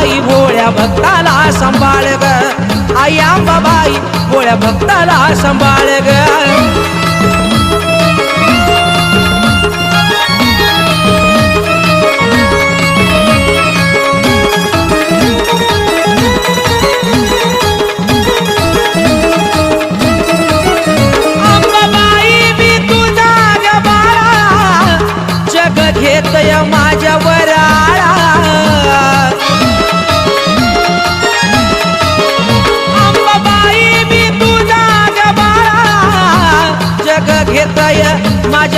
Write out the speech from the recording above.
अंबाबाई भोळ्या भक्ताला सांभाळ ग आई अंबाबाई भोळ्या भक्ताला सांभाळ ग घेतय माझ्या वराळा अंबाबाई मी तुझा गबाळा जग घेतय माझ्या